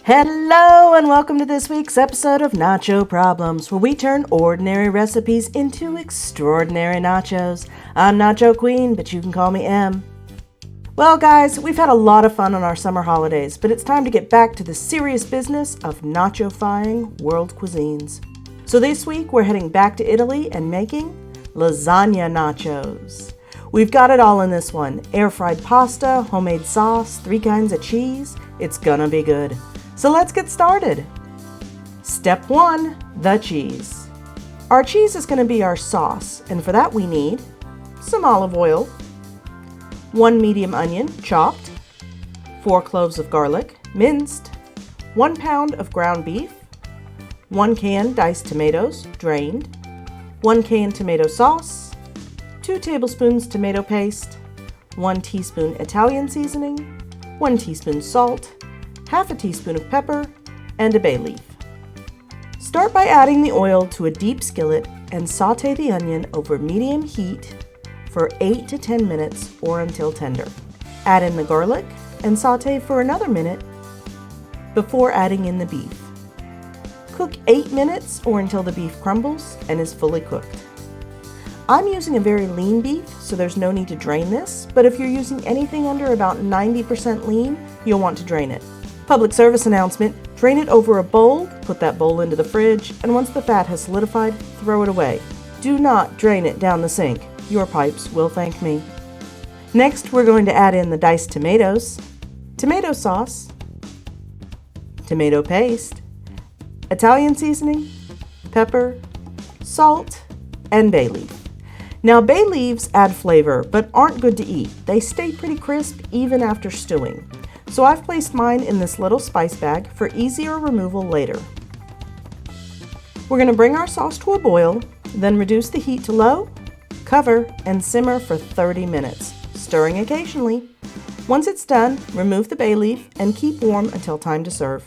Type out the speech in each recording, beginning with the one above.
Hello and welcome to this week's episode of Nacho Problems, where we turn ordinary recipes into extraordinary nachos. I'm Nacho Queen, but you can call me M. Well guys, we've had a lot of fun on our summer holidays, but it's time to get back to the serious business of nacho-fying world cuisines. So this week we're heading back to Italy and making lasagna nachos. We've got it all in this one: air-fried pasta, homemade sauce, 3 kinds of cheese. It's gonna be good. So let's get started. Step 1, the cheese. Our cheese is going to be our sauce, and for that we need some olive oil, 1 medium onion chopped, 4 cloves of garlic minced, 1 pound of ground beef, 1 can diced tomatoes drained, 1 can tomato sauce, 2 tablespoons tomato paste, 1 teaspoon Italian seasoning, 1 teaspoon salt, half a teaspoon of pepper, and a bay leaf. Start by adding the oil to a deep skillet and saute the onion over medium heat for 8 to 10 minutes or until tender. Add in the garlic and saute for another minute before adding in the beef. Cook 8 minutes or until the beef crumbles and is fully cooked. I'm using a very lean beef, so there's no need to drain this, but if you're using anything under about 90% lean, you'll want to drain it. Public service announcement: drain it over a bowl, put that bowl into the fridge, and once the fat has solidified, throw it away. Do not drain it down the sink. Your pipes will thank me. Next, we're going to add in the diced tomatoes, tomato sauce, tomato paste, Italian seasoning, pepper, salt, and bay leaf. Now, bay leaves add flavor, but aren't good to eat. They stay pretty crisp even after stewing. So I've placed mine in this little spice bag for easier removal later. We're going to bring our sauce to a boil, then reduce the heat to low, cover, and simmer for 30 minutes, stirring occasionally. Once it's done, remove the bay leaf and keep warm until time to serve.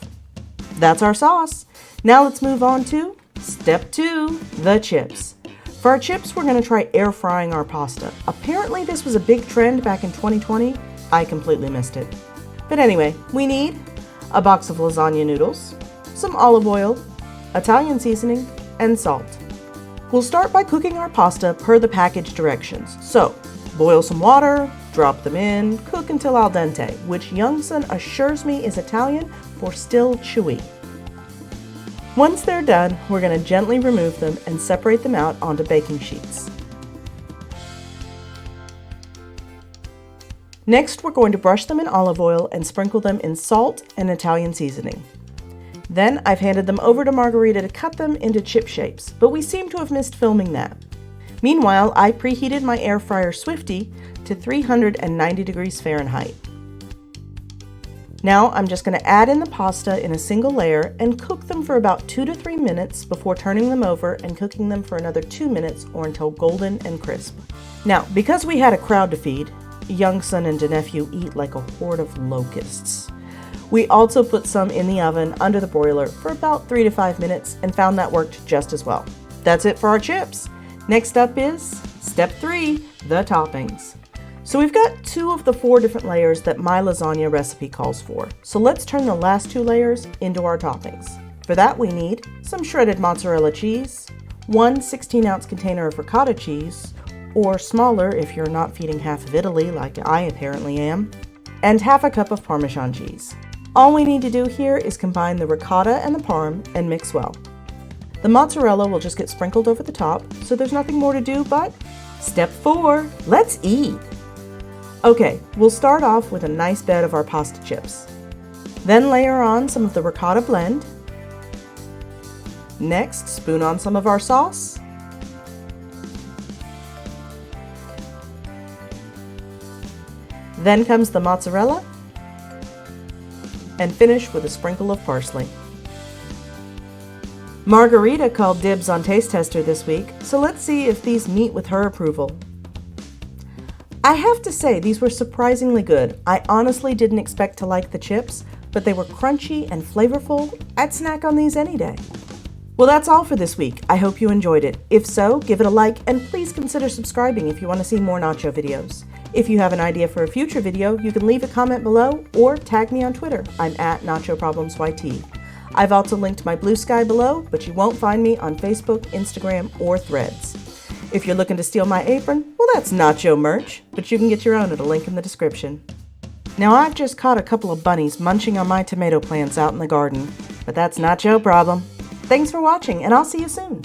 That's our sauce. Now let's move on to step 2, the chips. For our chips, we're going to try air frying our pasta. Apparently this was a big trend back in 2020. I completely missed it. But anyway, we need a box of lasagna noodles, some olive oil, Italian seasoning, and salt. We'll start by cooking our pasta per the package directions. So, boil some water, drop them in, cook until al dente, which Youngson assures me is Italian for still chewy. Once they're done, we're going to gently remove them and separate them out onto baking sheets. Next, we're going to brush them in olive oil and sprinkle them in salt and Italian seasoning. Then I've handed them over to Margarita to cut them into chip shapes, but we seem to have missed filming that. Meanwhile, I preheated my air fryer Swifty to 390 degrees Fahrenheit. Now I'm just going to add in the pasta in a single layer and cook them for about 2 to 3 minutes before turning them over and cooking them for another 2 minutes or until golden and crisp. Now, because we had a crowd to feed, Youngson and nephew eat like a horde of locusts. We also put some in the oven under the broiler for about 3 to 5 minutes and found that worked just as well. That's it for our chips. Next up is step 3, the toppings. So we've got 2 of the 4 different layers that my lasagna recipe calls for. So let's turn the last 2 layers into our toppings. For that we need some shredded mozzarella cheese, 1 16-ounce container of ricotta cheese, or smaller if you're not feeding half of Italy like I apparently am, and half a cup of Parmesan cheese. All we need to do here is combine the ricotta and the parm and mix well. The mozzarella will just get sprinkled over the top, so there's nothing more to do but step 4, let's eat! Okay, we'll start off with a nice bed of our pasta chips. Then layer on some of the ricotta blend. Next, spoon on some of our sauce. Then comes the mozzarella, and finish with a sprinkle of parsley. Margarita called dibs on Taste Tester this week, so let's see if these meet with her approval. I have to say, these were surprisingly good. I honestly didn't expect to like the chips, but they were crunchy and flavorful. I'd snack on these any day. Well, that's all for this week. I hope you enjoyed it. If so, give it a like and please consider subscribing if you want to see more Nacho videos. If you have an idea for a future video, you can leave a comment below or tag me on Twitter. I'm at NachoProblemsYT. I've also linked my Blue Sky below, but you won't find me on Facebook, Instagram, or Threads. If you're looking to steal my apron, well, that's Nacho merch, but you can get your own at a link in the description. Now, I've just caught a couple of bunnies munching on my tomato plants out in the garden, but that's not your problem. Thanks for watching, and I'll see you soon.